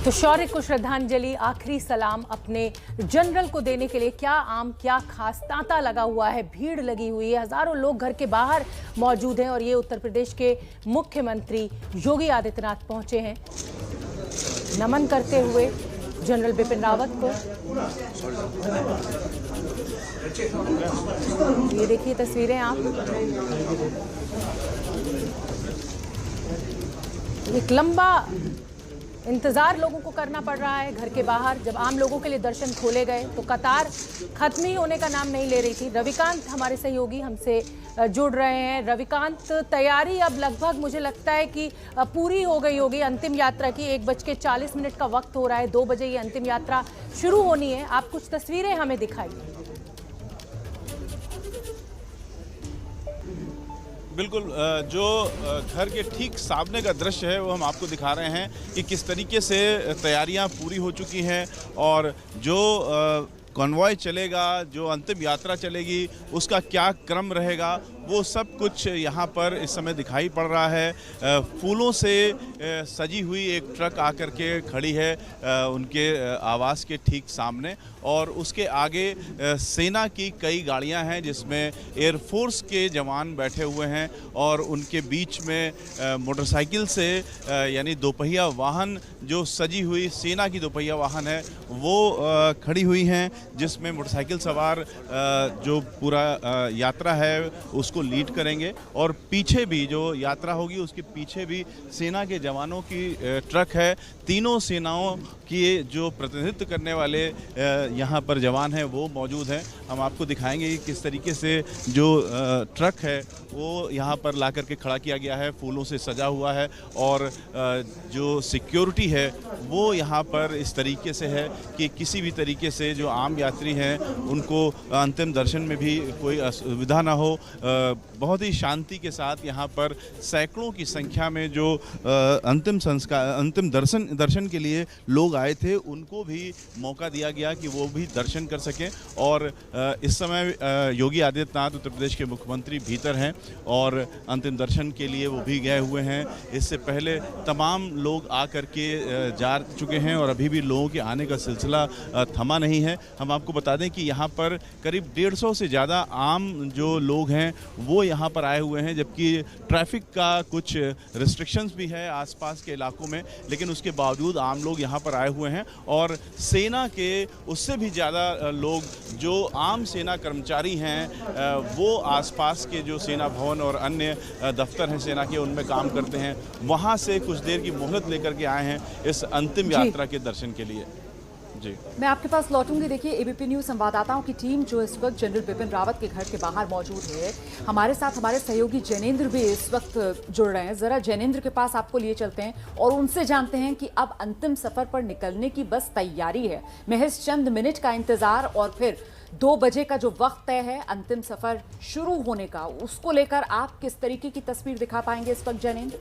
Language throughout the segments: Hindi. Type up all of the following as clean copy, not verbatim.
तो शौर्य को श्रद्धांजलि, आखिरी सलाम अपने जनरल को देने के लिए क्या खास तांता लगा हुआ है, भीड़ लगी हुई है, हजारों लोग घर के बाहर मौजूद हैं और ये उत्तर प्रदेश के मुख्यमंत्री योगी आदित्यनाथ पहुंचे हैं नमन करते हुए जनरल बिपिन रावत को। ये देखिए तस्वीरें आप, एक लंबा इंतजार लोगों को करना पड़ रहा है घर के बाहर। जब आम लोगों के लिए दर्शन खोले गए तो कतार खत्म ही होने का नाम नहीं ले रही थी। रविकांत हमारे सहयोगी हमसे जुड़ रहे हैं। रविकांत, तैयारी अब लगभग मुझे लगता है कि पूरी हो गई होगी अंतिम यात्रा की। 1:40 का वक्त हो रहा है, 2 बजे ये अंतिम यात्रा शुरू होनी है। आप कुछ तस्वीरें हमें दिखाइए। बिल्कुल, जो घर के ठीक सामने का दृश्य है वो हम आपको दिखा रहे हैं कि किस तरीके से तैयारियां पूरी हो चुकी हैं और जो कॉन्वॉय चलेगा, जो अंतिम यात्रा चलेगी, उसका क्या क्रम रहेगा, वो सब कुछ यहाँ पर इस समय दिखाई पड़ रहा है। फूलों से सजी हुई एक ट्रक आकर के खड़ी है उनके आवास के ठीक सामने और उसके आगे सेना की कई गाड़ियाँ हैं जिसमें एयरफोर्स के जवान बैठे हुए हैं और उनके बीच में मोटरसाइकिल से यानी दोपहिया वाहन जो सजी हुई सेना की दोपहिया वाहन है वो खड़ी हुई हैं, जिसमें मोटरसाइकिल सवार जो पूरा यात्रा है उसको लीड करेंगे और पीछे भी जो यात्रा होगी उसके पीछे भी सेना के जवानों की ट्रक है। तीनों सेनाओं की जो प्रतिनिधित्व करने वाले यहाँ पर जवान हैं वो मौजूद हैं। हम आपको दिखाएंगे कि किस तरीके से जो ट्रक है वो यहाँ पर ला करके खड़ा किया गया है, फूलों से सजा हुआ है और जो सिक्योरिटी है वो यहाँ पर इस तरीके से है कि किसी भी तरीके से जो आम यात्री हैं उनको अंतिम दर्शन में भी कोई असुविधा ना हो। बहुत ही शांति के साथ यहाँ पर सैकड़ों की संख्या में जो अंतिम दर्शन के लिए लोग आए थे उनको भी मौका दिया गया कि वो भी दर्शन कर सकें। और इस समय योगी आदित्यनाथ उत्तर प्रदेश के मुख्यमंत्री भीतर हैं और अंतिम दर्शन के लिए वो भी गए हुए हैं। इससे पहले तमाम लोग आकर के जा चुके हैं और अभी भी लोगों के आने का सिलसिला थमा नहीं है। हम आपको बता दें कि यहाँ पर करीब 150 से ज़्यादा आम जो लोग हैं वो यहाँ पर आए हुए हैं, जबकि ट्रैफिक का कुछ रिस्ट्रिक्शंस भी है आसपास के इलाकों में, लेकिन उसके बावजूद आम लोग यहाँ पर आए हुए हैं। और सेना के उससे भी ज़्यादा लोग जो आम सेना कर्मचारी हैं वो आसपास के जो सेना भवन और अन्य दफ्तर हैं सेना के उनमें काम करते हैं, वहाँ से कुछ देर की मोहलत लेकर के आए हैं इस अंतिम यात्रा के दर्शन के लिए। जी, मैं आपके पास लौटूंगी। देखिए, एबीपी न्यूज संवाददाताओं की टीम जो इस वक्त जनरल बिपिन रावत के घर के बाहर मौजूद है, हमारे साथ हमारे सहयोगी जैनेंद्र भी इस वक्त जुड़ रहे हैं। जरा जैनेंद्र के पास आपको लिए चलते हैं और उनसे जानते हैं कि अब अंतिम सफर पर निकलने की बस तैयारी है, महज चंद मिनट का इंतजार और फिर 2 बजे का जो वक्त तय है अंतिम सफर शुरू होने का, उसको लेकर आप किस तरीके की तस्वीर दिखा पाएंगे इस वक्त जैनेंद्र?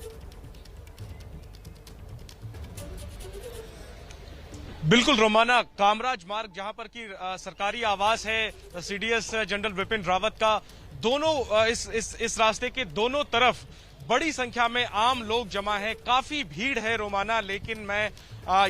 बिल्कुल रोमाना, कामराज मार्ग जहां पर की सरकारी आवास है सीडीएस जनरल बिपिन रावत का, दोनों इस रास्ते के दोनों तरफ बड़ी संख्या में आम लोग जमा है, काफी भीड़ है रोमाना, लेकिन मैं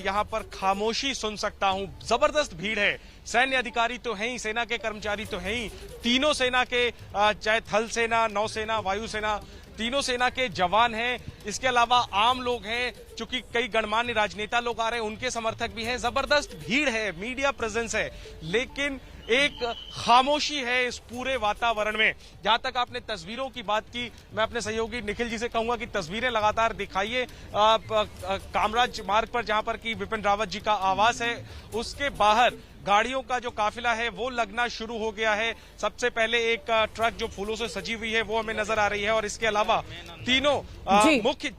यहाँ पर खामोशी सुन सकता हूँ। जबरदस्त भीड़ है, सैन्य अधिकारी तो हैं ही, सेना के कर्मचारी तो हैं ही, तीनों सेना के चाहे थल सेना, नौसेना, वायुसेना, तीनों सेना के जवान हैं। इसके अलावा आम लोग हैं, चूंकि कई गणमान्य राजनेता लोग आ रहे हैं, उनके समर्थक भी हैं। जबरदस्त भीड़ है, मीडिया प्रेजेंस है, लेकिन एक खामोशी है इस पूरे वातावरण में। जहां तक आपने तस्वीरों की बात की, मैं अपने सहयोगी निखिल जी से कहूंगा कि तस्वीरें लगातार दिखाइए कामराज मार्ग पर जहां पर कि बिपिन रावत जी का आवास है, उसके बाहर गाड़ियों का जो काफिला है वो लगना शुरू हो गया है। सबसे पहले एक ट्रक जो फूलों से सजी हुई है वो हमें नजर आ रही है और इसके अलावा तीनों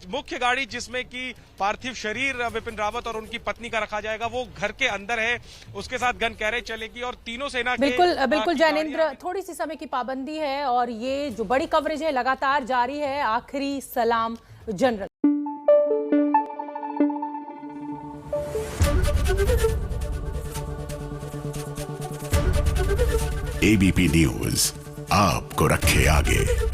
मुख्य गाड़ी जिसमें कि पार्थिव शरीर बिपिन रावत और उनकी पत्नी का रखा जाएगा वो घर के अंदर है, उसके साथ गन कैरेज चलेगी और तीनों सेना बिल्कुल जैनेंद्र, थोड़ी सी समय की पाबंदी है और ये जो बड़ी कवरेज है लगातार जारी है। आखिरी सलाम जनरल। एबीपी न्यूज आपको रखे आगे।